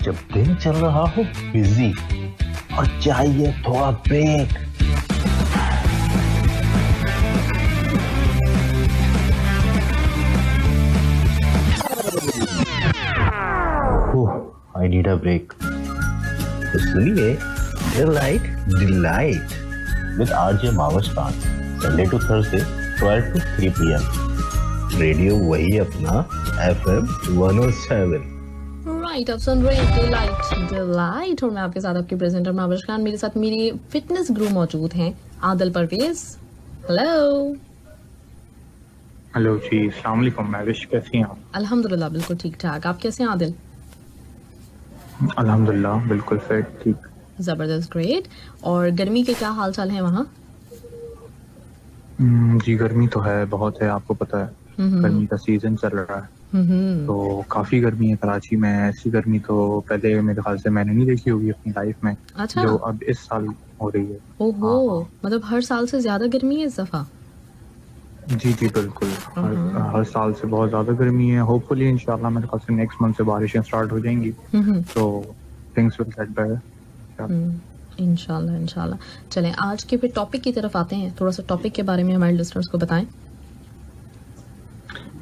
जब दिन चल रहा हो बिजी और चाहिए थोड़ा break, I need a break. तो सुनिए delight delight with RJ Mavastan, Sunday to Thursday 12 to 3 PM। Radio वही अपना FM 107। राइट, आप सुन रहे हैं डिलाइट और मैं आपके साथ आपके प्रेजेंटर माविश खान। मेरे साथ मेरे फिटनेस गुरु मौजूद हैं आदिल परवेज। हेलो जी, अस्सलाम वालेकुम माविश, कैसी हैं आप? अल्हम्दुलिल्लाह बिल्कुल ठीक ठाक। आप कैसे हैं आदिल? अल्हम्दुलिल्लाह बिल्कुल फिट, ठीक, जबरदस्त, ग्रेट। और गर्मी के क्या हाल चाल है वहाँ? जी गर्मी तो है, बहुत है, आपको पता है गर्मी का सीजन चल रहा है तो काफी गर्मी है कराची में। ऐसी गर्मी तो पहले मेरे ख्याल से मैंने नहीं देखी होगी अपनी लाइफ में। अच्छा। जो अब इस साल हो रही है। ओहो, मतलब हर साल से ज्यादा गर्मी है इस दफा? जी बिल्कुल, हर साल से बहुत ज्यादा गर्मी है। होपफुली इंशाल्लाह मेरे ख्याल से नेक्स्ट मंथ से बारिशें स्टार्ट हो जाएंगी तो थिंग्स विल गेट बेटर इंशाल्लाह। चलें आज के फिर टॉपिक की तरफ आते हैं। थोड़ा सा टॉपिक के बारे में हमारे लिसनर्स को बताएं।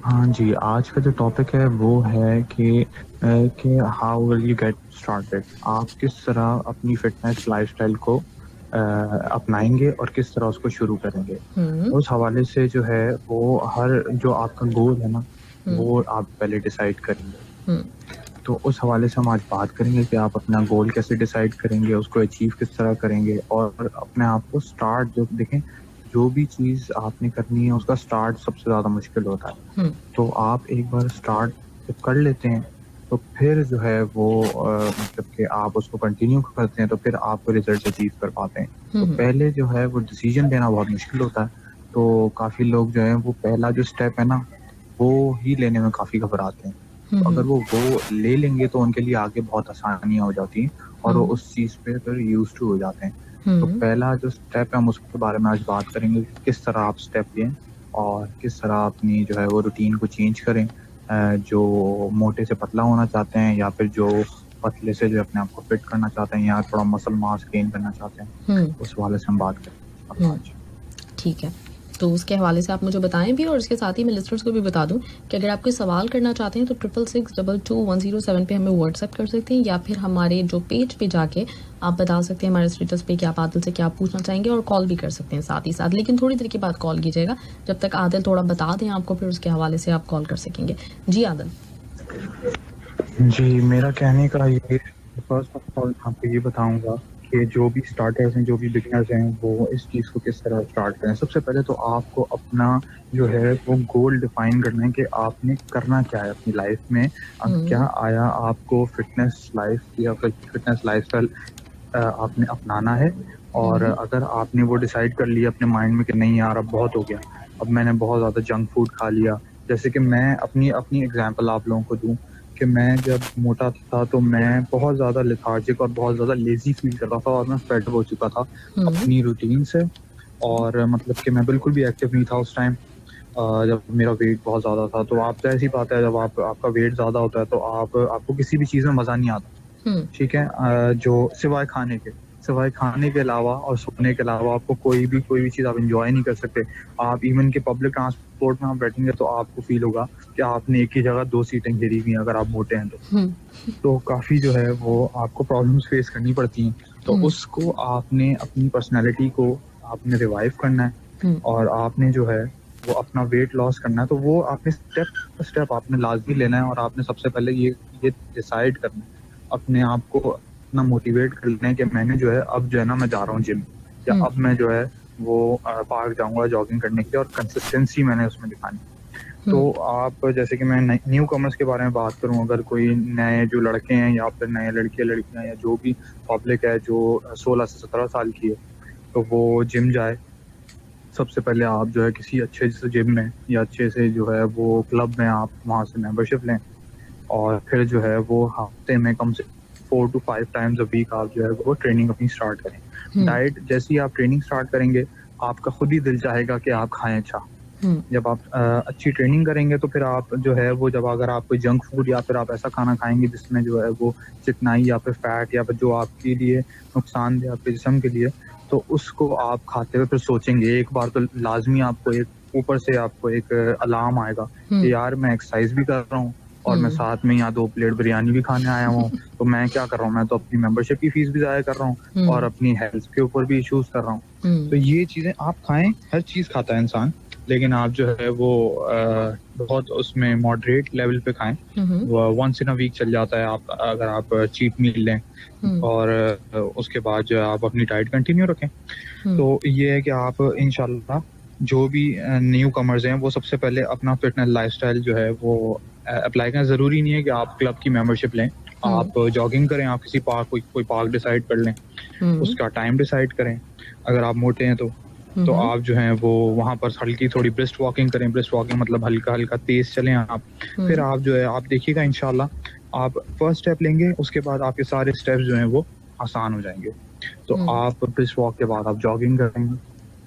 हाँ जी, आज का जो टॉपिक है वो है कि how will you get started. आप किस तरह अपनी फिटनेस लाइफस्टाइल को अपनाएंगे और किस तरह उसको शुरू करेंगे। उस हवाले से जो है वो हर जो आपका गोल है ना वो आप पहले डिसाइड करेंगे। तो उस हवाले से हम आज बात करेंगे कि आप अपना गोल कैसे डिसाइड करेंगे, उसको अचीव किस तरह करेंगे और अपने आप को स्टार्ट जो देखें, जो भी चीज़ आपने करनी है उसका स्टार्ट सबसे ज़्यादा मुश्किल होता है। तो आप एक बार स्टार्ट जब कर लेते हैं तो फिर जो है वो मतलब कि आप उसको कंटिन्यू करते हैं तो फिर आपको रिजल्ट अचीव कर पाते हैं। तो पहले जो है वो डिसीजन लेना बहुत मुश्किल होता है। तो काफ़ी लोग जो है वो पहला जो स्टेप है ना वो ही लेने में काफ़ी घबराते हैं। तो अगर वो ले लेंगे तो उनके लिए आगे बहुत आसानियाँ हो जाती हैं और वो उस चीज़ पे फिर यूज टू हो जाते हैं। तो पहला जो स्टेप है हम उसके बारे में आज बात करेंगे, किस तरह आप स्टेप लें और किस तरह अपनी जो है वो रूटीन को चेंज करें। जो मोटे से पतला होना चाहते हैं या फिर जो पतले से जो अपने आप को फिट करना चाहते हैं या थोड़ा मसल मास गेन करना चाहते हैं, उस वाले से हम बात करें आज। ठीक है, तो उसके हवाले से आप मुझे बताएं भी और इसके साथ ही मैं लिस्टर्स को भी बता दूं कि अगर आप कोई सवाल करना चाहते हैं तो 66622107 पे हमें व्हाट्सएप कर सकते हैं या फिर हमारे जो पेज पे जाके आप बता सकते हैं हमारे स्टेटस पे कि आप आदिल से क्या पूछना चाहेंगे और कॉल भी कर सकते हैं साथ ही साथ। लेकिन थोड़ी देर के बाद कॉल कीजिएगा, जब तक आदिल थोड़ा बता दें आपको, फिर उसके हवाले से आप कॉल कर सकेंगे। जी आदिल। जी, मेरा कहने का ये फर्स्ट ऑफ ऑल आपको ये बताऊंगा कि जो भी स्टार्टर्स हैं, जो भी बिगिनर्स हैं, वो इस चीज़ को किस तरह स्टार्ट करें। सबसे पहले तो आपको अपना जो है वो गोल डिफाइन करना है कि आपने करना क्या है अपनी लाइफ में। अब क्या आया आपको फिटनेस लाइफ या फिटनेस लाइफस्टाइल आपने अपनाना है। और अगर आपने वो डिसाइड कर लिया अपने माइंड में कि नहीं यार अब बहुत हो गया, अब मैंने बहुत ज़्यादा जंक फूड खा लिया। जैसे कि मैं अपनी एग्जांपल आप लोगों को दूं कि मैं जब मोटा था तो मैं बहुत ज़्यादा लेथार्जिक और बहुत ज़्यादा लेजी फील करता था और मैं फेड हो चुका था अपनी रूटीन से। और मतलब कि मैं बिल्कुल भी एक्टिव नहीं था उस टाइम जब मेरा वेट बहुत ज़्यादा था। तो आप तो ऐसी बात है, जब आपका वेट ज़्यादा होता है तो आपको किसी भी चीज़ में मज़ा नहीं आता, ठीक है, जो सिवाय खाने के अलावा और सोने के अलावा आपको कोई भी चीज़ आप इंजॉय नहीं कर सकते। आप इवन के पब्लिक ट्रांसपोर्ट में आप बैठेंगे तो आपको फील होगा कि आपने एक ही जगह 2 सीटें घेरी हुई हैं अगर आप मोटे हैं तो काफ़ी जो है वो आपको प्रॉब्लम्स फेस करनी पड़ती हैं। तो उसको आपने अपनी पर्सनैलिटी को आपने रिवाइव करना है और आपने जो है वो अपना वेट लॉस करना है। तो वो आपने स्टेप आपने लाजमी लेना है और आपने सबसे पहले ये डिसाइड करना है, अपने आप को इतना मोटिवेट कर लेना है कि मैंने जो है अब जो है ना मैं जा रहा हूँ जिम या अब मैं जो है वो पार्क जाऊंगा जॉगिंग करने के लिए और कंसिस्टेंसी मैंने उसमें दिखानी। तो आप जैसे कि मैं न्यू कमर्स के बारे में बात करूं, अगर कोई नए जो लड़के हैं या फिर नए लड़कियां या जो भी पब्लिक है जो 16 से 17 साल की है तो वो जिम जाए। सबसे पहले आप जो है किसी अच्छे से जिम में या अच्छे से जो है वो क्लब में आप वहाँ से मेंबरशिप लें और फिर जो है वो हफ्ते में कम से 4 to 5 टाइम्स अ वीक आप जो है वो ट्रेनिंग अपनी स्टार्ट करें। डाइट जैसे ही आप ट्रेनिंग स्टार्ट करेंगे आपका खुद ही दिल चाहेगा कि आप खाएं अच्छा, जब आप अच्छी ट्रेनिंग करेंगे तो फिर आप जो है वो जब अगर आप कोई जंक फूड या फिर आप ऐसा खाना खाएंगे जिसमें जो है वो चिकनाई या फिर फैट या फिर जो आपके लिए नुकसानदेह आपके जिस्म के लिए, तो उसको आप खाते हुए फिर सोचेंगे एक बार तो लाजमी आपको एक ऊपर से आपको एक अलार्म आएगा कि यार मैं एक्सरसाइज भी कर रहा हूँ और मैं साथ में यहाँ 2 प्लेट बिरयानी भी खाने आया हूँ, तो मैं क्या कर रहा हूँ, मैं तो अपनी मेंबरशिप की फीस भी ज़ाया कर रहा हूँ और अपनी हेल्थ के ऊपर भी इश्यूज कर रहा हूँ। तो ये चीजें आप खाएं, हर चीज खाता है इंसान, लेकिन आप जो है वो बहुत उसमें मॉडरेट लेवल पे खाएं। वंस इन अ वीक चल जाता है आप अगर आप चीट मील लें और उसके बाद जो है आप अपनी डाइट कंटिन्यू रखें। तो ये है कि आप इंशाल्लाह जो भी न्यू कमर्स हैं वो सबसे पहले अपना फिटनेस लाइफस्टाइल जो है वो अप्लाई करना। जरूरी नहीं है कि आप क्लब की मेंबरशिप लें, आप जॉगिंग करें, आप किसी पार्क कोई पार्क डिसाइड कर लें, उसका टाइम डिसाइड करें। अगर आप मोटे हैं तो आप जो हैं वो वहाँ पर हल्की थोड़ी ब्रिस्ट वॉकिंग करें। ब्रिस्ट वॉकिंग मतलब हल्का हल्का तेज चलें आप। फिर आप जो है आप देखिएगा इंशाल्लाह आप फर्स्ट स्टेप लेंगे, उसके बाद आपके सारे स्टेप्स जो हैं वो आसान हो जाएंगे। तो आप ब्रिस्ट वॉक के बाद आप जॉगिंग करेंगे।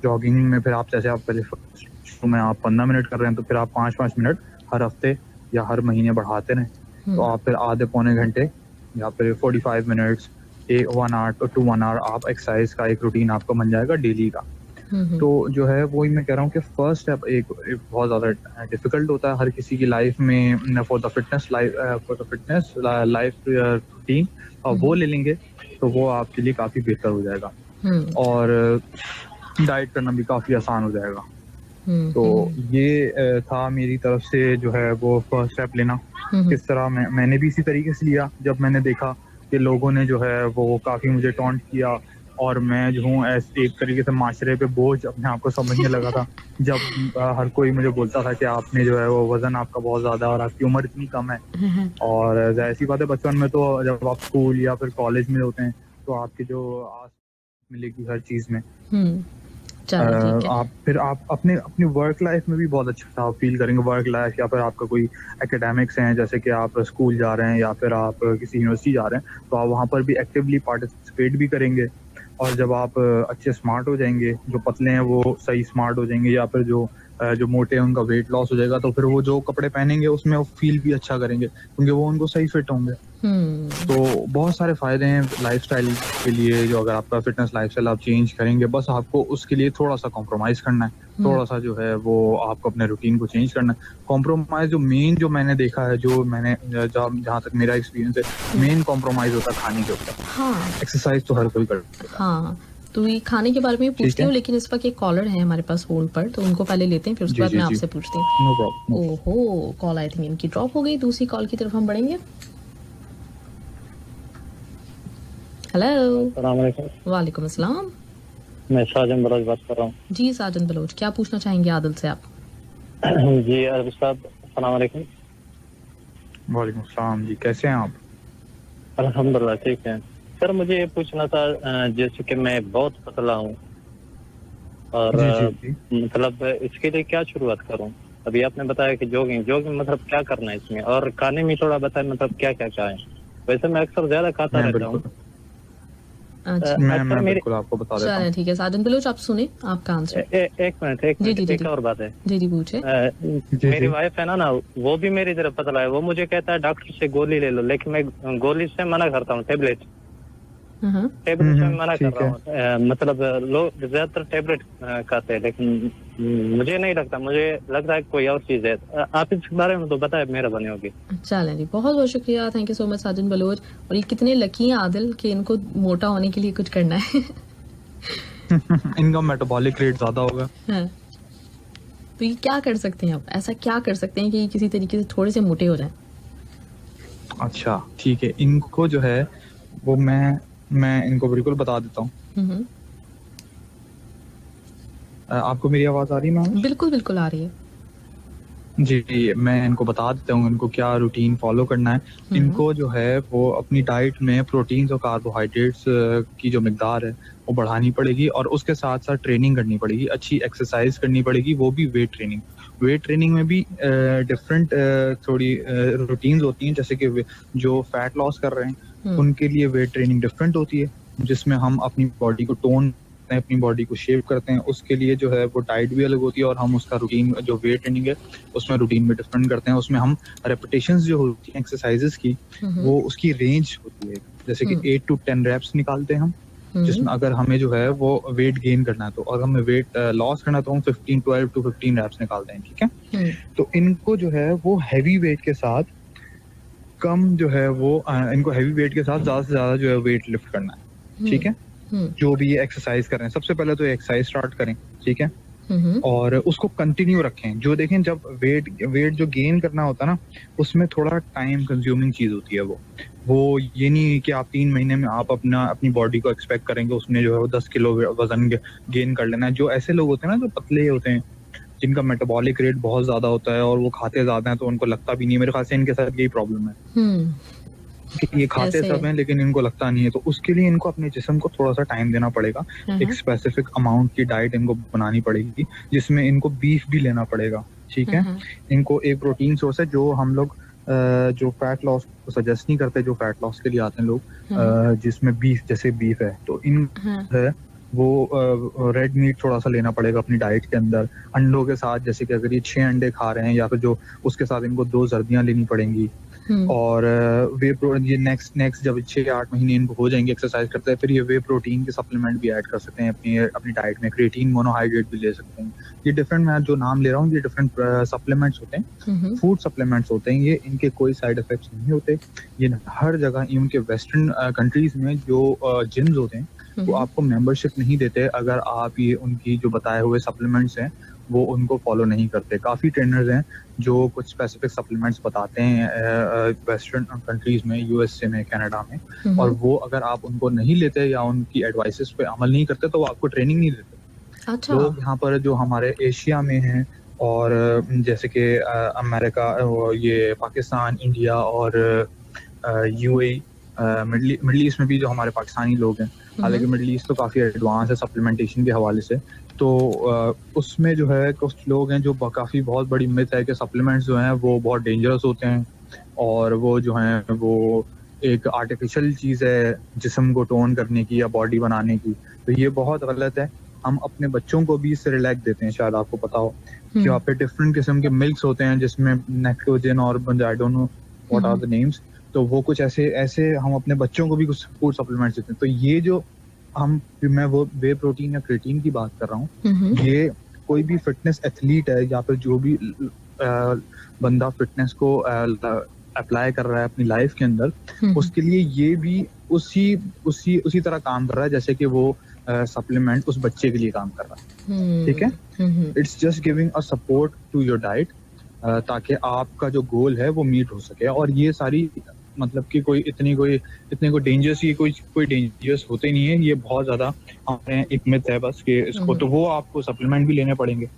जॉगिंग में फिर आप जैसे आप पहले शुरू में आप 15 मिनट कर रहे हैं तो फिर आप 5-5 मिनट हर हफ्ते या हर महीने बढ़ाते रहें। तो आप फिर आधे पौने घंटे या फिर 45 मिनट्स 1 आवर to 1 आवर आप एक्सरसाइज का एक रूटीन आपको बन जाएगा डेली का। तो जो है वही मैं कह रहा हूँ कि फर्स्ट स्टेप एक बहुत ज़्यादा डिफिकल्ट होता है हर किसी की लाइफ में for the fitness life routine, और वो ले लेंगे तो वो आपके लिए काफ़ी बेहतर हो जाएगा और डाइट करना भी काफ़ी आसान हो जाएगा। तो ये था मेरी तरफ से जो है वो फर्स्ट स्टेप लेना। किस तरह मैंने भी इसी तरीके से लिया जब मैंने देखा कि लोगों ने जो है वो काफ़ी मुझे टॉन्ट किया और मैं जो हूँ एक तरीके से माशरे पे बोझ अपने आप को समझने लगा था जब हर कोई मुझे बोलता था कि आपने जो है वो वजन आपका बहुत ज्यादा और आपकी उम्र इतनी कम है। और ऐसी बात है बचपन में तो जब आप स्कूल या फिर कॉलेज में होते हैं तो आपकी जो आस मिलेगी हर चीज में आप फिर आप अपनी वर्क लाइफ में भी बहुत अच्छा आप फील करेंगे। वर्क लाइफ या फिर आपका कोई एकेडमिक्स हैं जैसे कि आप स्कूल जा रहे हैं या फिर आप किसी यूनिवर्सिटी जा रहे हैं तो आप वहाँ पर भी एक्टिवली पार्टिसिपेट भी करेंगे। और जब आप अच्छे स्मार्ट हो जाएंगे, जो पतले हैं वो सही स्मार्ट हो जाएंगे या फिर जो मोटे हैं उनका वेट लॉस हो जाएगा, तो फिर वो जो कपड़े पहनेंगे उसमें वो फील भी अच्छा करेंगे क्योंकि वो उनको सही फिट होंगे। तो बहुत सारे फायदे हैं लाइफस्टाइल के लिए। जो अगर आपका फिटनेस लाइफस्टाइल आप चेंज करेंगे, बस आपको उसके लिए थोड़ा सा कॉम्प्रोमाइज करना है, थोड़ा सा जो है वो आपको अपने रूटीन को चेंज करना है। कॉम्प्रोमाइज जो मेन जो मैंने देखा है, जो मैंने जहाँ तक मेरा एक्सपीरियंस है, मेन कॉम्प्रोमाइज होता है खाने के ऊपर। एक्सरसाइज तो हर कोई करता है। तो ये खाने के बारे में पूछती हूँ, लेकिन इस वक्त एक कॉलर है हमारे पास होल्ड पर, तो उनको पहले लेते हैं, फिर उसके बाद मैं आपसे पूछती हूँ। ओहो, कॉल आई थिंक इनकी ड्रॉप हो गई। दूसरी कॉल की तरफ हम बढ़ेंगे। हेलो, वालेकुम अस्सलाम। मैं साजन बलोच बात कर रहा हूँ। जी साजन बलोच, क्या पूछना चाहेंगे आदिल से आप? जी अरब साहब, अस्सलाम वालेकुम। वालेकुम अस्सलाम जी, कैसे हैं आप? अल्हम्दुलिल्लाह ठीक है। सर मुझे ये पूछना था, जैसे कि मैं बहुत पतला हूँ और मतलब इसके लिए क्या शुरुआत करूँ? अभी आपने बताया कि जॉगिंग मतलब क्या करना है इसमें, और खाने में थोड़ा बताएं मतलब क्या क्या है। वैसे मैं अक्सर ज्यादा खाता रहता हूँ। मैं बिल्कुल आपको बता देता हूँ। ठीक है साजन बलोच, आप सुने आपका आंसर। एक मिनट एक और बात है। जी पूछे। मेरी वाइफ है ना, वो भी मेरी तरफ पतला है। वो मुझे कहता है डॉक्टर से गोली ले लो, लेकिन मैं गोली से मना करता हूँ। टेबलेट से मना कर रहा हूँ। मतलब लोग ज्यादातर टेबलेट खाते हैं, लेकिन मुझे नहीं लगता, मुझे लगता है कोई और चीज है। आप इस बारे में तो बताए, मेहरबानी होगी। चलें जी, बहुत बहुत शुक्रिया, thank you so much Sajan Baloch. और ये कितने लकी हैं आदिल कि इनको मोटा होने के लिए कुछ करना है। इनका मेटाबॉलिक रेट ज्यादा होगा। तो ये क्या कर सकते हैं अब, ऐसा क्या कर सकते हैं कि किसी तरीके से थोड़े से मोटे हो जाएं? अच्छा ठीक है, इनको जो है वो मैं इनको बिल्कुल बता देता हूँ। आपको मेरी आवाज आ रही है मैम? बिल्कुल बिल्कुल आ रही है जी। मैं इनको बता देता हूँ इनको क्या रूटीन फॉलो करना है। इनको जो है वो अपनी डाइट में प्रोटीन्स और कार्बोहाइड्रेट्स की जो मिकदार है वो बढ़ानी पड़ेगी, और उसके साथ साथ ट्रेनिंग करनी पड़ेगी, अच्छी एक्सरसाइज करनी पड़ेगी, वो भी वेट ट्रेनिंग। वेट ट्रेनिंग में भी डिफरेंट थोड़ी रूटीन्स होती हैं। जैसे कि जो फैट लॉस कर रहे हैं उनके लिए वेट ट्रेनिंग डिफरेंट होती है, जिसमें हम अपनी बॉडी को टोन करते हैं, अपनी बॉडी को शेप करते हैं, उसके लिए जो है वो डाइट भी अलग होती है और हम उसका रूटीन जो वेट ट्रेनिंग है उसमें रूटीन भी डिफरेंट करते हैं। उसमें हम रेपिटेशंस जो होती हैं एक्सरसाइजेस की वो उसकी रेंज होती है, जैसे कि 8 to 10 रेप्स निकालते हैं हम, जिसमें अगर हमें जो है वो वेट गेन करना है तो, और हमें वेट लॉस करना है तो हम 12 to 15 रेप्स निकालते हैं, ठीक है। तो इनको जो है वो हैवी वेट के साथ कम जो है वो इनको हैवी वेट के साथ ज्यादा से ज्यादा जो है वेट लिफ्ट करना है, ठीक है। जो भी एक्सरसाइज कर रहे हैं सबसे पहले तो एक्सरसाइज स्टार्ट करें, ठीक है, और उसको कंटिन्यू रखें। जो देखें जब वेट जो गेन करना होता है ना उसमें थोड़ा टाइम कंज्यूमिंग चीज होती है वो ये नहीं कि आप 3 महीने में आप अपनी बॉडी को एक्सपेक्ट करेंगे उसने जो है वो 10 किलो वजन गेन कर लेना है। जो ऐसे लोग होते हैं ना जो पतले होते हैं, जिनका मेटाबॉलिक रेट बहुत ज्यादा होता है और वो खाते ज्यादा हैं तो उनको लगता भी नहीं, मेरे ख्याल से इनके साथ यही प्रॉब्लम है कि ये खाते सब हैं लेकिन इनको लगता नहीं है। तो उसके लिए इनको अपने जिस्म को थोड़ा सा टाइम देना पड़ेगा, एक स्पेसिफिक अमाउंट की डाइट इनको बनानी पड़ेगी जिसमें इनको बीफ भी लेना पड़ेगा, ठीक है। इनको एक प्रोटीन सोर्स है जो हम लोग जो फैट लॉस को सजेस्ट नहीं करते, जो फैट लॉस के लिए आते हैं लोग, जिसमें बीफ, जैसे बीफ है तो इन है वो रेड मीट थोड़ा सा लेना पड़ेगा अपनी डाइट के अंदर। अंडों के साथ जैसे कि अगर ये 6 अंडे खा रहे हैं या फिर जो उसके साथ इनको 2 जर्दियां लेनी पड़ेगी। और ये नेक्स्ट जब 6-8 महीने इनको हो जाएंगे एक्सरसाइज करते हैं फिर ये वे प्रोटीन के सप्लीमेंट भी ऐड कर सकते हैं अपनी डाइट में। क्रिएटिन मोनोहाइड्रेट भी ले सकते हैं। ये डिफरेंट, मैं जो नाम ले रहा हूँ ये डिफरेंट सप्लीमेंट्स होते हैं, फूड सप्लीमेंट्स होते हैं। ये इनके कोई साइड इफेक्ट्स नहीं होते। ये हर जगह इवन के वेस्टर्न कंट्रीज में जो जिम्स होते हैं वो आपको मेंबरशिप नहीं देते अगर आप ये उनकी जो बताए हुए सप्लीमेंट्स हैं वो उनको फॉलो नहीं करते। काफी ट्रेनर्स हैं जो कुछ स्पेसिफिक सप्लीमेंट्स बताते हैं वेस्टर्न कंट्रीज में, यूएसए में, कनाडा में, और वो अगर आप उनको नहीं लेते या उनकी एडवाइसेस पे अमल नहीं करते तो वो आपको ट्रेनिंग नहीं देते। अच्छा। लोग यहाँ पर जो हमारे एशिया में हैं और जैसे कि अमेरिका, ये पाकिस्तान, इंडिया और यूएई, मिडल ईस्ट में भी जो हमारे पाकिस्तानी लोग हैं, हालांकि मिडल ईस्ट तो काफी एडवांस है सप्लीमेंटेशन के हवाले से, तो उसमें जो है कुछ लोग हैं जो काफी बहुत बड़ी मिथ है कि सप्लीमेंट्स जो हैं वो बहुत डेंजरस होते हैं और वो जो हैं वो एक आर्टिफिशियल चीज है जिस्म को टोन करने की या बॉडी बनाने की। तो ये बहुत गलत है। हम अपने बच्चों को भी इससे रिलैक्स देते हैं, शायद आपको पता हो कि वहाँ पे डिफरेंट किस्म के मिल्क्स होते हैं जिसमें नेक्टोजन और I don't know what are the names, तो वो कुछ ऐसे हम अपने बच्चों को भी कुछ फूड सप्लीमेंट्स देते हैं। तो ये जो मैं वो वे प्रोटीन या क्रिएटिन की बात कर रहा हूँ, ये कोई भी फिटनेस एथलीट है या फिर जो भी बंदा फिटनेस को अप्लाई कर रहा है अपनी लाइफ के अंदर, उसके लिए ये भी उसी तरह काम कर रहा है जैसे कि वो सप्लीमेंट उस बच्चे के लिए काम कर रहा है, ठीक है। It's just giving a support to your diet ताकि आपका जो गोल है वो मीट हो सके। और ये सारी मतलब कि इतने को डेंजरस, ये कोई डेंजरस होते नहीं है, ये बहुत ज्यादा हमारे एक मिथ है बस कि इसको, तो वो आपको सप्लीमेंट भी लेने पड़ेंगे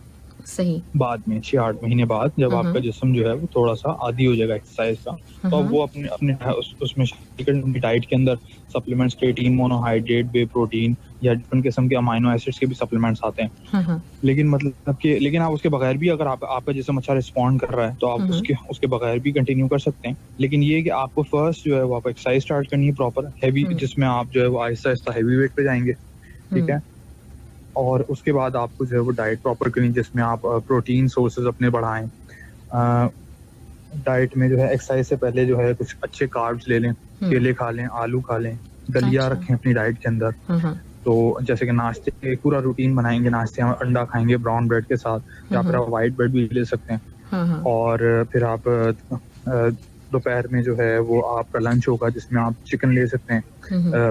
सही बाद में 6-8 महीने बाद, जब आपका जिस्म जो है वो थोड़ा सा आदी हो जाएगा एक्सरसाइज का, तो वो अपने उसमें डाइट के अंदर सप्लीमेंट्स, क्रिएटिन मोनोहाइड्रेट, वे प्रोटीन या डिफरेंट किस्म के अमाइनो एसिड्स के भी सप्लीमेंट्स आते हैं। लेकिन आप उसके बगैर भी, अगर आपका जिस्म अच्छा रिस्पॉन्ड कर रहा है तो आप उसके बगैर भी कंटिन्यू कर सकते हैं। लेकिन ये कि आपको फर्स्ट जो है वो आप एक्सरसाइज स्टार्ट करनी है प्रॉपर हैवी, जिसमें आप जो है वो आहिस्ता आहिस्ता हैवी वेट पे जाएंगे, ठीक है। और उसके बाद आपको जो है वो डाइट प्रॉपर करनी, जिसमें आप प्रोटीन सोर्सेज अपने बढ़ाएं। डाइट में जो है एक्सरसाइज से पहले जो है कुछ अच्छे कार्ब्स ले लें, केले खा लें, आलू खा लें, दलिया रखें अपनी डाइट के अंदर। तो जैसे कि नाश्ते पूरा रूटीन बनाएंगे, नाश्ते में अंडा खाएंगे ब्राउन ब्रेड के साथ, या फिर आप व्हाइट ब्रेड भी ले सकते हैं। और फिर आप दोपहर में जो है वो आपका लंच होगा जिसमें आप चिकन ले सकते हैं,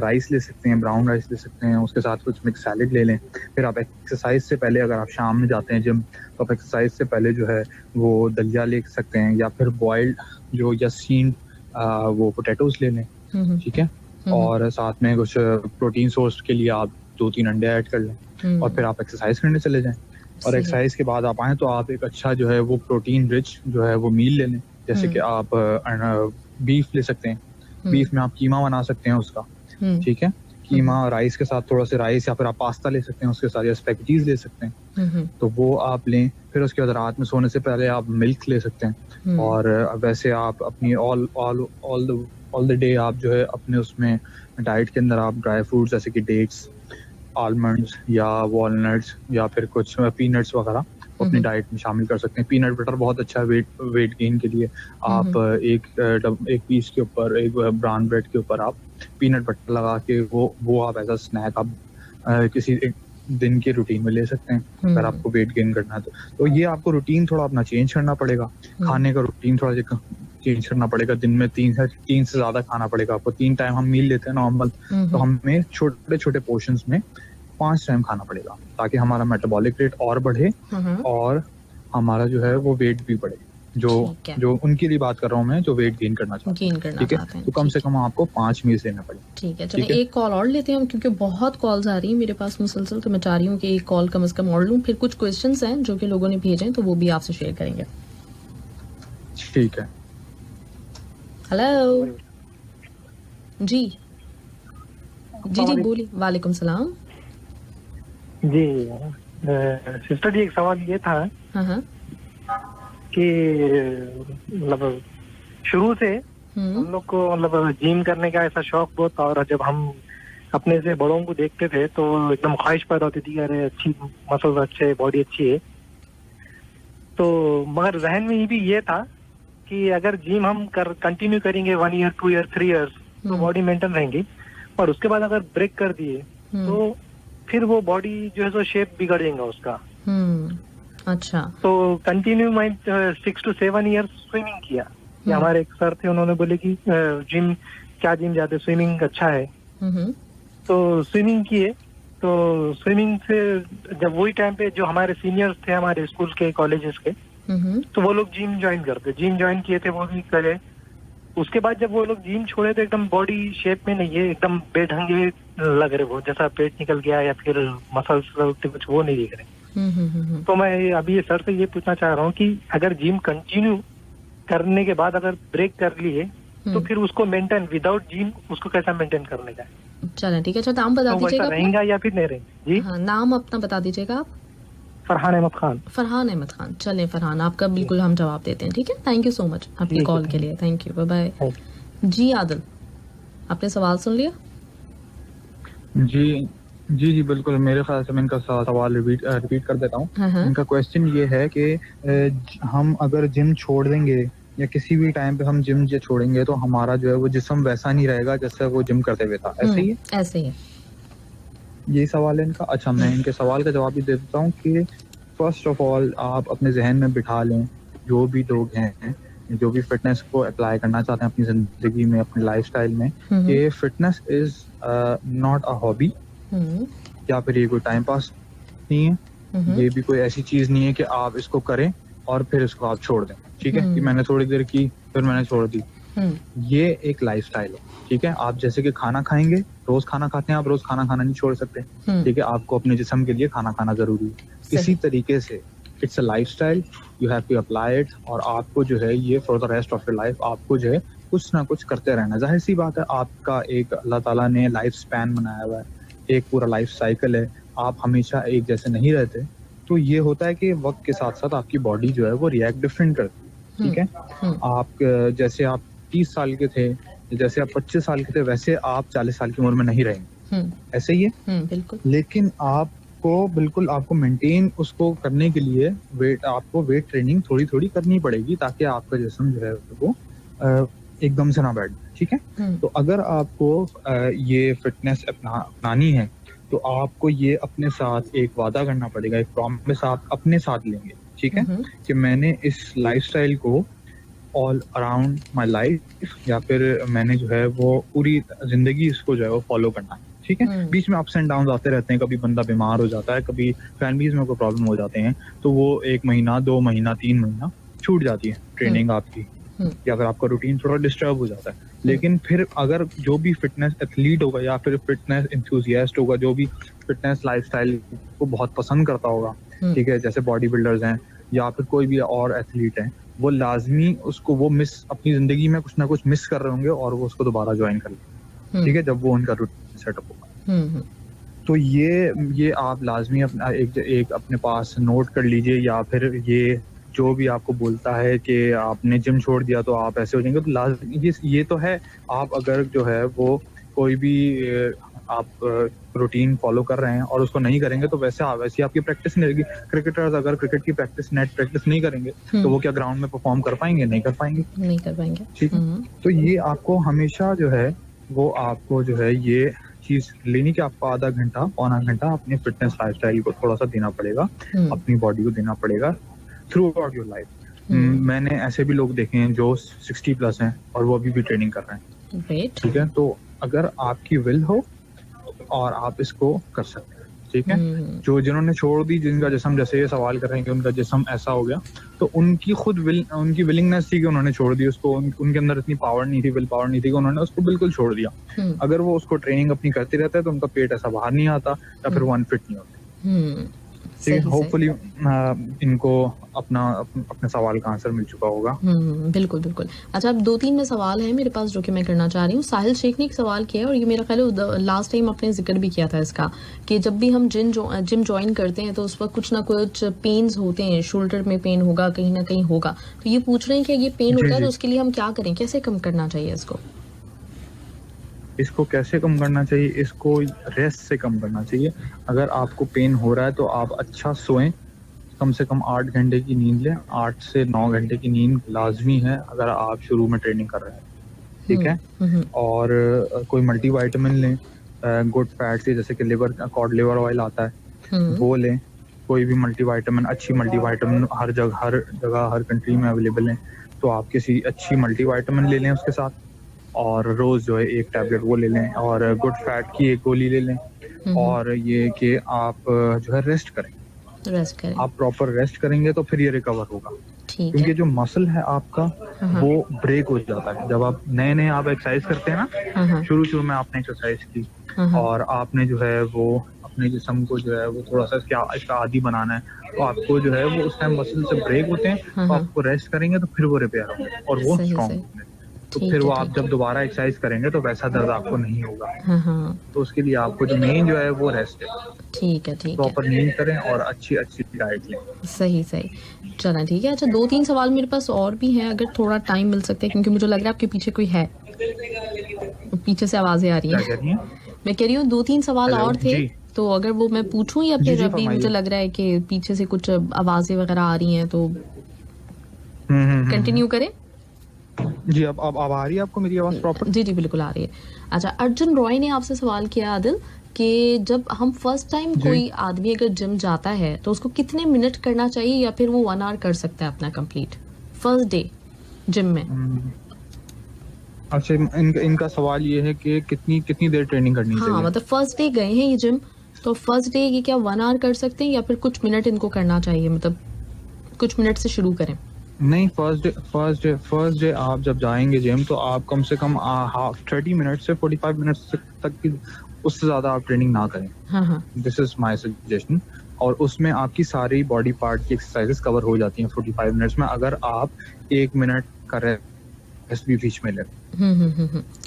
राइस ले सकते हैं, ब्राउन राइस ले सकते हैं, उसके साथ कुछ मिक्स सैलेड ले लें। फिर आप एक्सरसाइज से पहले, अगर आप शाम में जाते हैं जिम, तो आप एक्सरसाइज से पहले जो है वो दलिया ले सकते हैं, या फिर बॉइल्ड जो या स्टीम्ड वो पोटैटोज ले लें, ठीक है। और साथ में कुछ प्रोटीन सोर्स के लिए आप 2-3 अंडे ऐड कर लें, और फिर आप एक्सरसाइज करने चले जाएं। और एक्सरसाइज के बाद आप आए तो आप एक अच्छा जो है वो प्रोटीन रिच जो है वो मील ले लें, जैसे कि आप बीफ ले सकते हैं, बीफ में आप कीमा बना सकते हैं उसका, ठीक है। कीमा राइस के साथ, थोड़ा सा राइस, या फिर आप पास्ता ले सकते हैं उसके साथ, या स्पैगेटीज ले सकते हैं, तो वो आप लें। फिर उसके बाद रात में सोने से पहले आप मिल्क ले सकते हैं। और वैसे आप अपनी ऑल द डे आप जो है अपने उसमें डाइट के अंदर आप ड्राई फ्रूट्स जैसे कि डेट्स, आलमंड्स या वॉलनट्स या फिर कुछ पीनट्स वगैरह अपनी डाइट में शामिल कर सकते हैं। पीनट बटर बहुत अच्छा है वेट गेन के लिए। आप एक पीस के ऊपर, एक ब्राउन ब्रेड के ऊपर आप पीनट बटर लगा के वो आप एज अ स्नैक आप किसी एक दिन के रूटीन में ले सकते हैं अगर आपको वेट गेन करना है तो ये आपको रूटीन थोड़ा अपना चेंज करना पड़ेगा। खाने का रूटीन थोड़ा चेंज करना पड़ेगा। दिन में 3 से ज्यादा खाना पड़ेगा आपको। 3 टाइम हम मील लेते हैं नॉर्मल, तो हमें छोटे छोटे पोर्शंस में 5 टाइम खाना पड़ेगा ताकि हमारा मेटाबॉलिक रेट और बढ़े और हमारा जो है वो वेट भी बढ़े। जो उनके लिए बात कर रहा हूँ मैं, जो वेट गेन करना चाहते हैं, ठीक है, तो कम से कम आपको 5 मील्स लेना पड़ेगा। ठीक है, चलिए एक कॉल और लेते हैं हम, क्योंकि बहुत कॉल्स आ रही हैं मेरे पास मुसलसल, तो मैं चाह रही हूँ कि एक कॉल कम से कम और लूँ, फिर कुछ क्वेश्चंस हैं जो कि लोगों ने भेजे हैं तो वो भी आपसे शेयर करेंगे। ठीक है। हेलो जी बोलिए। वालेकुम सलाम जी। सिस्टर जी, एक सवाल ये था कि मतलब शुरू से हम लोग को मतलब जिम करने का ऐसा शौक बहुत था, और जब हम अपने से बड़ों को देखते थे तो एकदम ख्वाहिश पैदा होती थी, अरे अच्छी मसल्स अच्छे, बॉडी अच्छी है। तो मगर जहन में भी ये था कि अगर जिम हम कंटिन्यू करेंगे 1 ईयर, 2 ईयर, 3 ईयर्स तो बॉडी मेंटेन रहेंगी, और उसके बाद अगर ब्रेक कर दिए तो फिर वो बॉडी जो है सो शेप बिगड़ जाएगा उसका। अच्छा। तो कंटिन्यू मैं 6 to 7 ईयर्स स्विमिंग किया। हमारे एक सर थे, उन्होंने बोले कि जिम जाते, स्विमिंग अच्छा है। तो स्विमिंग किए। तो स्विमिंग से जब वही टाइम पे जो हमारे सीनियर्स थे हमारे स्कूल के, कॉलेजेस के, तो वो लोग जिम ज्वाइन किए थे, वो भी करे। उसके बाद जब वो लोग जिम छोड़े तो एकदम बॉडी शेप में नहीं है, एकदम बेढंगे लग रहे वो, जैसा पेट निकल गया या फिर मसल्स कुछ वो नहीं दिख रहे। तो मैं अभी ये सर से ये पूछना चाह रहा हूँ कि अगर जिम कंटिन्यू करने के बाद अगर ब्रेक कर लिए तो फिर उसको मेंटेन विदाउट जिम उसको कैसा मेंटेन करने का? चलें, ठीक है। अच्छा, नाम बता दीजिएगा रहेगा या फिर नहीं रहेंगे? जी हाँ, नाम अपना बता दीजिएगा आप। फरहान अहमद खान। फरहान अहमद खान। चलें फरहान, आपका बिल्कुल हम जवाब देते हैं। ठीक है, थैंक यू सो मच आपकी कॉल के लिए। Thank you, bye bye. जी आदिल, आपने सवाल सुन लिया? जी बिल्कुल। मेरे ख्याल से मैं इनका सवाल रिपीट कर देता हूँ। इनका क्वेश्चन ये है कि हम अगर जिम छोड़ देंगे या किसी भी टाइम पे हम जिम छोड़ेंगे तो हमारा जो है वो जिस्म वैसा नहीं रहेगा जैसे वो जिम करते हुए था। ऐसे ही है? ऐसे ही। यही सवाल है इनका। अच्छा, मैं इनके सवाल का जवाब भी दे देता हूँ कि फर्स्ट ऑफ ऑल आप अपने जहन में बिठा लें, जो भी लोग हैं जो भी फिटनेस को अप्लाई करना चाहते हैं अपनी जिंदगी में, अपनी लाइफस्टाइल में, कि fitness is not a hobby या फिर ये कोई टाइम पास नहीं है। ये भी कोई ऐसी चीज नहीं है कि आप इसको करें और फिर इसको आप छोड़ दें। ठीक है, कि मैंने थोड़ी देर की फिर मैंने छोड़ दी। ये एक लाइफस्टाइल है। ठीक है, आप जैसे कि खाना खाएंगे, रोज खाना खाते हैं, आप रोज खाना खाना नहीं छोड़ सकते। ठीक है, आपको अपने जिस्म के लिए खाना खाना जरूरी है। इसी तरीके से it's a lifestyle, you have to apply it, और आपको जो है ये for the rest of your life आपको जो है कुछ ना कुछ करते रहना। जाहिर सी बात है, आपका एक अल्लाह ताला ने लाइफ स्पैन बनाया हुआ है, एक पूरा लाइफ साइकिल है, आप हमेशा एक जैसे नहीं रहते। तो ये होता है कि वक्त के साथ साथ आपकी बॉडी जो है वो रिएक्ट डिफरेंट करती है। ठीक है, आप जैसे आप 30 साल के थे, जैसे आप 25 साल के थे, वैसे आप 40 साल की उम्र में नहीं रहेंगे। ऐसे ही है। बिल्कुल। लेकिन आपको मेंटेन उसको करने के लिए आपको वेट ट्रेनिंग थोड़ी थोड़ी करनी पड़ेगी ताकि आपका जिस्म जो है वो एकदम से ना बैठ। ठीक है, तो अगर आपको ये फिटनेस अपनानी है तो आपको ये अपने साथ एक वादा करना पड़ेगा, एक प्रॉमिस आप अपने साथ लेंगे। ठीक है, कि मैंने इस लाइफस्टाइल को ऑल अराउंड माय लाइफ या फिर मैंने जो है वो पूरी जिंदगी इसको जो है वो फॉलो करना है। ठीक है, बीच में अप्स एंड डाउन आते रहते हैं, कभी बंदा बीमार हो जाता है, कभी फैमिलीज में कोई प्रॉब्लम हो जाते हैं, तो वो 1 महीना, 2 महीना, 3 महीना छूट जाती है ट्रेनिंग आपकी, या फिर आपका रूटीन थोड़ा डिस्टर्ब हो जाता है। लेकिन फिर अगर जो भी फिटनेस एथलीट होगा या फिर फिटनेस एंथुसियास्ट होगा, जो भी फिटनेस लाइफस्टाइल को बहुत पसंद करता होगा, ठीक है, जैसे बॉडी बिल्डर्स हैं या फिर कोई भी और एथलीट है, वो लाजमी उसको वो अपनी जिंदगी में कुछ ना कुछ मिस कर रहे होंगे और वो उसको दोबारा ज्वाइन कर लेंगे। ठीक है, जब वो उनका रूटीन सेटअप होगा। तो ये आप लाजमी अपना एक अपने पास नोट कर लीजिए, या फिर ये जो भी आपको बोलता है कि आपने जिम छोड़ दिया तो आप ऐसे हो जाएंगे, तो ये तो है। आप अगर जो है वो कोई भी आप रूटीन फॉलो कर रहे हैं और उसको नहीं करेंगे तो वैसे आपकी प्रैक्टिस नहीं रहेगी। क्रिकेटर्स अगर क्रिकेट की नेट प्रैक्टिस नहीं करेंगे तो वो क्या ग्राउंड में परफॉर्म कर पाएंगे? नहीं कर पाएंगे। ठीक है, तो ये आपको हमेशा जो है वो आपको जो है ये चीज लेनी कि आपको आधा घंटा पौना घंटा अपनी फिटनेस लाइफस्टाइल को थोड़ा सा देना पड़ेगा, अपनी बॉडी को देना पड़ेगा थ्रू आउट योर लाइफ। मैंने ऐसे भी लोग देखे हैं जो 60+ हैं और वो अभी भी ट्रेनिंग कर रहे हैं। ठीक है, तो अगर आपकी विल हो और आप इसको कर सकते हैं। ठीक है, जो जिन्होंने छोड़ दी, जिनका जिस्म, जैसे ये सवाल कर रहे हैं कि उनका जिस्म ऐसा हो गया, तो उनकी उनकी विलिंगनेस थी कि उन्होंने छोड़ दी उसको। उनके अंदर इतनी पावर नहीं थी, विल पावर नहीं थी कि उन्होंने उसको बिल्कुल छोड़ दिया। अगर वो उसको ट्रेनिंग अपनी करते रहते हैं तो उनका पेट ऐसा बाहर नहीं आता या फिर वो अनफिट नहीं होते। ठीक है, होपफुली इनको अपने सवाल का आंसर मिल चुका होगा। बिल्कुल बिल्कुल। अच्छा, अब 2-3 में सवाल है मेरे पास जो कि मैं करना चाह रही हूँ। साहिल शेख ने एक सवाल किया है और ये मेरा ख्याल है लास्ट टाइम आपने जिक्र भी किया था इसका, कि जब भी हम जिम ज्वाइन करते हैं तो उस वक्त कुछ ना कुछ पेन्स होते हैं, शोल्डर में पेन होगा, कहीं ना कहीं होगा। तो ये पूछ रहे हैं कि ये पेन होता है तो उसके लिए हम क्या करें, कैसे कम करना चाहिए इसको कैसे कम करना चाहिए? इसको रेस्ट से कम करना चाहिए। अगर आपको पेन हो रहा है तो आप अच्छा सोएं, कम से कम 8 घंटे की नींद लें। 8 से 9 घंटे की नींद लाजमी है अगर आप शुरू में ट्रेनिंग कर रहे हैं। ठीक है, और कोई मल्टीविटामिन लें, गुड फैट से, जैसे कि कॉड लिवर ऑयल आता है वो लें। कोई भी मल्टीविटामिन, अच्छी मल्टीविटामिन हर जगह हर कंट्री में अवेलेबल है, तो आप किसी अच्छी मल्टीविटामिन ले लें उसके साथ, और रोज जो है 1 टैबलेट वो ले लें, और गुड फैट की 1 गोली ले लें। और ये कि आप जो है रेस्ट करें। आप प्रॉपर रेस्ट करेंगे तो फिर ये रिकवर होगा। क्योंकि जो मसल है आपका वो ब्रेक हो जाता है जब आप नए आप एक्सरसाइज करते हैं ना। शुरू में आपने एक्सरसाइज की और आपने जो है वो अपने जिस्म को जो है वो थोड़ा सा इसका आदी बनाना है, तो आपको जो है वो उस टाइम मसल से ब्रेक होते हैं, तो आपको रेस्ट करेंगे तो फिर वो रिपेयर होंगे और वो स्ट्रॉन्ग होंगे। तो फिर वो आप जब दोबारा एक्सरसाइज करेंगे तो वैसा दर्द आपको नहीं होगा। तो उसके लिए आपको जो मेन जो है वो रेस्ट है। ठीक है, प्रॉपर नींद करें और अच्छी डाइट लें। सही चला, ठीक है। अच्छा, 2-3 सवाल मेरे पास और भी हैं, अगर थोड़ा टाइम मिल सकता है, क्योंकि मुझे लग रहा है आपके पीछे कोई है, पीछे से आवाजें आ रही हैं। मैं कह रही हूँ 2-3 सवाल और थे, तो अगर वो मैं पूछूं या फिर अभी मुझे लग रहा है कि पीछे से कुछ आवाजें वगैरह आ रही हैं, तो कंटिन्यू करें? जी, अब आ रही है आपको मेरी आवाज प्रॉपर? जी बिल्कुल आ रही है। अच्छा, अर्जुन रॉय ने आपसे सवाल किया आदिल, कि जब हम फर्स्ट टाइम कोई आदमी अगर जिम जाता है तो उसको कितने मिनट करना चाहिए, या फिर वो 1 आवर कर सकता है अपना कंप्लीट फर्स्ट डे जिम में? अच्छा, इनका सवाल ये है कि कितनी देर ट्रेनिंग करनी चाहिए? हाँ, मतलब फर्स्ट डे गए हैं ये जिम, तो फर्स्ट डे ये क्या 1 आवर कर सकते हैं या फिर कुछ मिनट इनको करना चाहिए, मतलब कुछ मिनट से शुरू करें? नहीं, फर्स्ट डे आप जब जाएंगे जिम तो आप कम से कम 30 मिनट से 45 मिनट तक की, उससे ज्यादा आप ट्रेनिंग ना करें। This is my suggestion. और उसमें आपकी सारी बॉडी पार्ट की एक्सरसाइजेस कवर हो जाती हैं 45 मिनट्स में, अगर आप 1 मिनट का रेस्ट भी बीच में लें।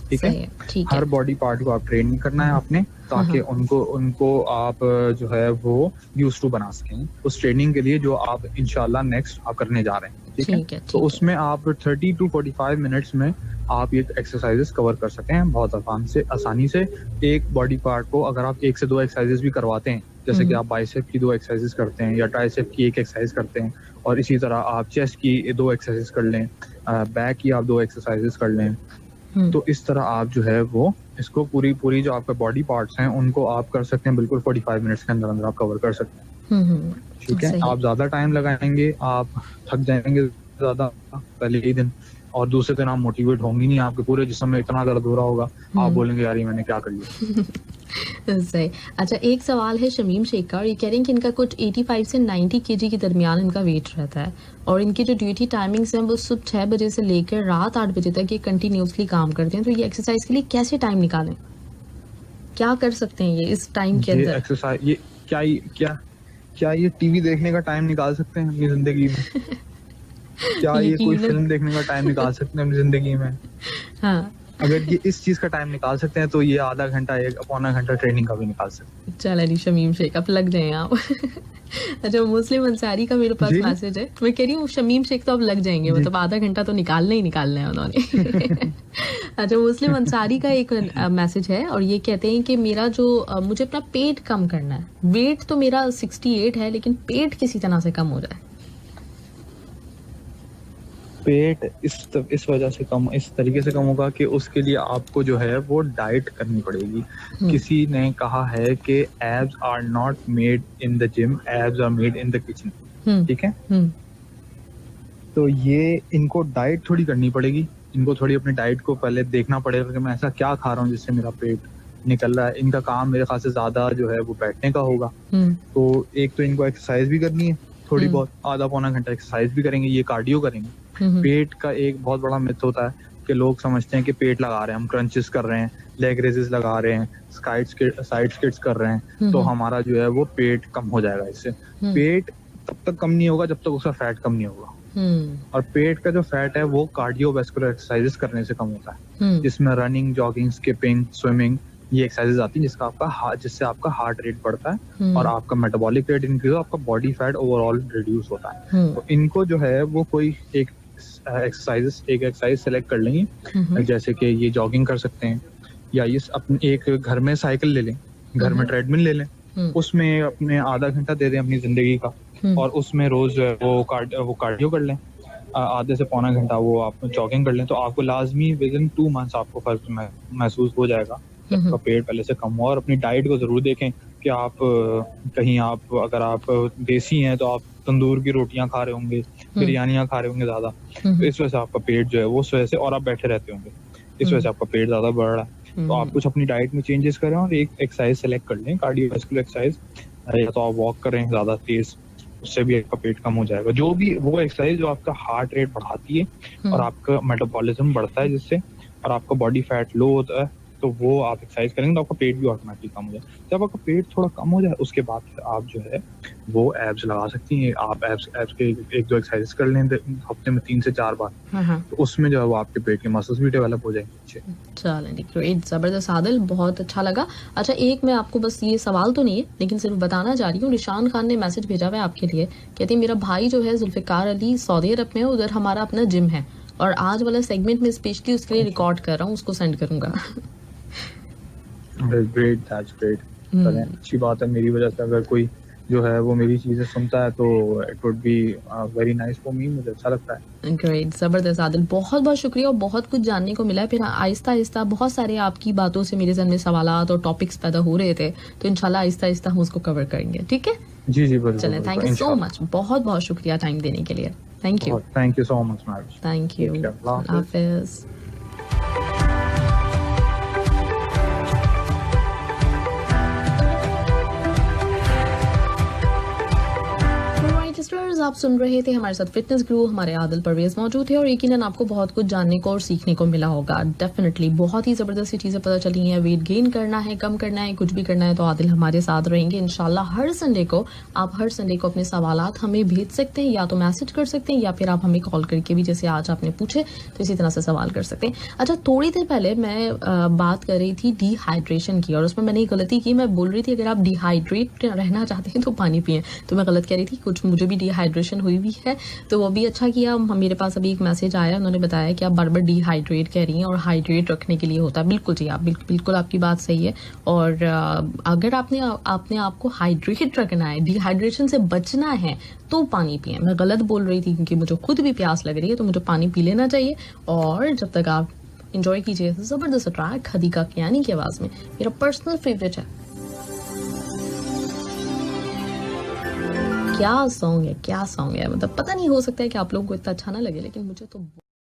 ठीक है, हर बॉडी पार्ट को आप ट्रेन करना है आपने, ताकि उनको आप जो है वो यूज टू बना सकें उस ट्रेनिंग के लिए जो आप इंशाल्लाह नेक्स्ट आप करने जा रहे हैं। ठीक है, तो उसमें आप 30 to 45 मिनट्स में आप ये एक्सरसाइजेस कवर कर सकते हैं बहुत आसानी से। एक बॉडी पार्ट को अगर आप 1 से 2 एक्सरसाइजेस भी करवाते हैं, जैसे कि आप बाइसेप की 2 एक्सरसाइजेस करते हैं या ट्राइसेप की 1 एक्सरसाइज करते हैं, और इसी तरह आप चेस्ट की 2 एक्सरसाइजेस कर लें, बैक की आप 2 एक्सरसाइजेस कर लें, तो इस तरह आप जो है वो इसको पूरी जो आपका बॉडी पार्ट्स हैं उनको आप कर सकते हैं बिल्कुल 45 मिनट्स के अंदर आप कवर कर सकते हैं। ठीक है, आप ज्यादा टाइम लगाएंगे आप थक जाएंगे ज्यादा पहले ही दिन, और दूसरे दिन आप मोटिवेट होंगे नहीं, आपके पूरे जिस्म में इतना दर्द हो रहा होगा, आप बोलेंगे यार ये मैंने क्या कर लिया। सही। अच्छा, एक सवाल है शमीम शेख का, और ये कह रहे हैं कि इनका कुछ 85 से 90 kg के दरमियान इनका वेट रहता है, और इनकी जो ड्यूटी टाइमिंग्स हैं वो सुबह 6 बजे से लेकर रात 8 बजे तक ये कंटिन्यूसली काम करते हैं। तो ये एक्सरसाइज के लिए कैसे टाइम निकालें, क्या कर सकते हैं ये इस टाइम के अंदर? एक्सरसाइज ये क्या ये टीवी देखने का टाइम निकाल सकते हैं अपनी जिंदगी में? क्या ये कोई फिल्म देखने का टाइम निकाल सकते हैं अपनी जिंदगी में? हाँ, अगर ये इस चीज का टाइम निकाल सकते हैं तो ये आधा घंटा, एक पौना घंटा ट्रेनिंग का भी निकाल सकते हैं। चल अली शमीम शेख, अब लग जाए आप। अच्छा, मुस्लिम अंसारी का मेरे पास मैसेज है, मैं कह रही हूँ शमीम शेख तो अब लग जाएंगे, मतलब आधा घंटा तो निकालना ही निकालना है उन्होंने। अच्छा, मुस्लिम अंसारी का एक मैसेज है और ये कहते हैं कि मेरा जो मुझे अपना पेट कम करना है, वेट तो मेरा 68 है लेकिन पेट किसी तरह से कम हो जाए। पेट इस वजह से कम, इस तरीके से कम होगा कि उसके लिए आपको जो है वो डाइट करनी पड़ेगी। किसी ने कहा है कि abs are not made in the gym, abs are made in the kitchen. ठीक है, तो ये इनको डाइट थोड़ी करनी पड़ेगी, इनको थोड़ी अपनी डाइट को पहले देखना पड़ेगा कि मैं ऐसा क्या खा रहा हूँ जिससे मेरा पेट निकल रहा है। इनका काम मेरे ख्याल से ज्यादा जो है वो बैठने का होगा, तो एक तो इनको एक्सरसाइज भी करनी है थोड़ी बहुत, आधा पौना घंटा एक्सरसाइज भी करेंगे, ये कार्डियो करेंगे। पेट का एक बहुत बड़ा मिथ होता है कि लोग समझते हैं कि पेट लगा रहे हैं, हम क्रंचेस कर रहे हैं, लेग रेजेस लगा रहे हैं, साइड स्किट्स कर रहे हैं, तो हमारा जो है वो पेट कम हो जाएगा इससे। पेट तब तक कम नहीं होगा जब तक उसका फैट कम नहीं होगा। और पेट का जो फैट है वो कार्डियोवैस्कुलर एक्सरसाइजेस करने से कम होता है, जिसमें रनिंग, जॉगिंग, स्किपिंग, स्विमिंग, ये एक्सरसाइजेस आती हैं जिससे आपका हार्ट रेट बढ़ता है और आपका मेटाबॉलिक रेट इंक्रीज, आपका बॉडी फैट ओवरऑल रिड्यूस होता है। तो इनको जो है वो कोई एक एक्सरसाइज सेलेक्ट कर लेंगे, जैसे कि ये जॉगिंग कर सकते हैं, या ये अपने एक घर में साइकिल ले लें, घर में ट्रेडमिल ले लें, उसमें अपने आधा घंटा दे दें अपनी जिंदगी का, और उसमें रोज वो कार्डियो कर लें, आधे से पौना घंटा वो आप जॉगिंग कर लें, तो आपको लाजमी विद इन 2 months आपको फर्क महसूस हो जाएगा, आपका पेट पहले से कम हुआ। और अपनी डाइट को जरूर देखें कि आप कहीं अगर आप देसी हैं तो आप तंदूर की रोटियां खा रहे होंगे, बिरयानियां खा रहे होंगे ज्यादा, तो इस वजह से आपका पेट जो है वो उस वजह से, और आप बैठे रहते होंगे, इस वजह से आपका पेट ज्यादा बढ़ रहा है। तो आप कुछ अपनी डाइट में चेंजेस करें और एक एक्सरसाइज सेलेक्ट कर लें, कार्डियोवैस्कुलर एक्सरसाइज, या तो आप वॉक करें ज्यादा तेज, उससे भी आपका पेट कम हो जाएगा। जो भी वो एक्सरसाइज जो आपका हार्ट रेट बढ़ाती है और आपका मेटाबॉलिज्म बढ़ता है जिससे, और आपका बॉडी फैट लो होता है, तो वो आप एक्सरसाइज करेंगे तो आपका पेट भी ऑटोमेटिकली कम हो जाए। जब आपका पेट थोड़ा कम हो जाए उसके बाद आप जो है वो एब्स लगा सकती हैं। आप एब्स के 1-2 एक्सरसाइज कर लें हफ्ते में 3 से 4 बार, तो उसमें जो है वो आपके पेट के मसल्स भी डेवलप हो जाएंगे। चलें, ग्रेट, जबरदस्त आदिल, बहुत अच्छा लगा। अच्छा, एक मैं आपको बस, ये सवाल तो नहीं है लेकिन सिर्फ बताना चाह रही हूँ, निशान खान ने मैसेज भेजा हुआ है आपके लिए, कहते हैं मेरा भाई जो है जुल्फिकार अली सऊदी अरब में है, उधर हमारा अपना जिम है और आज वाला सेगमेंट में स्पेशली उसके लिए रिकॉर्ड कर रहा हूँ, उसको सेंड करूंगा। That's great. अच्छी बात है, मेरी वजह से अगर कोई जो है वो मेरी चीजें सुनता है तो it would be very nice for me, मुझे अच्छा लगता है। ग्रेट, जबरदस्त आदिल, बहुत बहुत शुक्रिया और बहुत कुछ जानने को मिला है। फिर आहिस्ता आहिस्ता बहुत सारे आपकी बातों से मेरे जहन में सवालात और टॉपिक्स पैदा हो रहे थे, तो इंशाल्लाह आहिस्ता आहिस्ता हम उसको कवर करेंगे। ठीक है जी बिल्कुल। चलें, थैंक यू सो मच, बहुत बहुत शुक्रिया टाइम देने के लिए। Thank you so much ma'am. Thank you, अल्लाह हाफिज। आप सुन रहे थे, हमारे साथ फिटनेस गुरु हमारे आदिल परवेज मौजूद थे और यकीनन आपको बहुत कुछ जानने को और सीखने को मिला होगा। डेफिनेटली बहुत ही जबरदस्त चीजें पता चली हैं। वेट गेन करना है, कम करना है, कुछ भी करना है तो आदिल हमारे साथ रहेंगे इंशाल्लाह। हर संडे को आप अपने सवालात हमें भेज सकते हैं, या तो मैसेज कर सकते हैं या फिर आप हमें कॉल करके भी, जैसे आज आपने पूछे तो इसी तरह से सवाल कर सकते हैं। अच्छा, थोड़ी देर पहले मैं बात कर रही थी डिहाइड्रेशन की और उसमें मैंने एक गलती की, मैं बोल रही थी अगर आप डिहाइड्रेट रहना चाहते हैं तो पानी पिएं, तो मैं गलत कह रही थी। कुछ मुझे भी डिहाइड्रेशन हुई भी है, तो वो भी अच्छा किया। मेरे पास अभी एक मैसेज आया, उन्होंने बताया कि आप बार बार डिहाइड्रेट कह रही हैं और हाइड्रेट रखने के लिए होता है। बिल्कुल जी, आप बिल्कुल आपकी बात सही है। और अगर आपने आपको हाइड्रेट रखना है, डिहाइड्रेशन से बचना है, तो पानी पिए। मैं गलत बोल रही थी क्योंकि मुझे खुद भी प्यास लग रही है, तो मुझे पानी पी लेना चाहिए। और जब तक आप इंजॉय कीजिए जबरदस्त ट्रैक खदीका कियानी की आवाज में, मेरा पर्सनल फेवरेट है। क्या सॉन्ग है, मतलब पता नहीं, हो सकता है कि आप लोगों को इतना अच्छा ना लगे लेकिन मुझे तो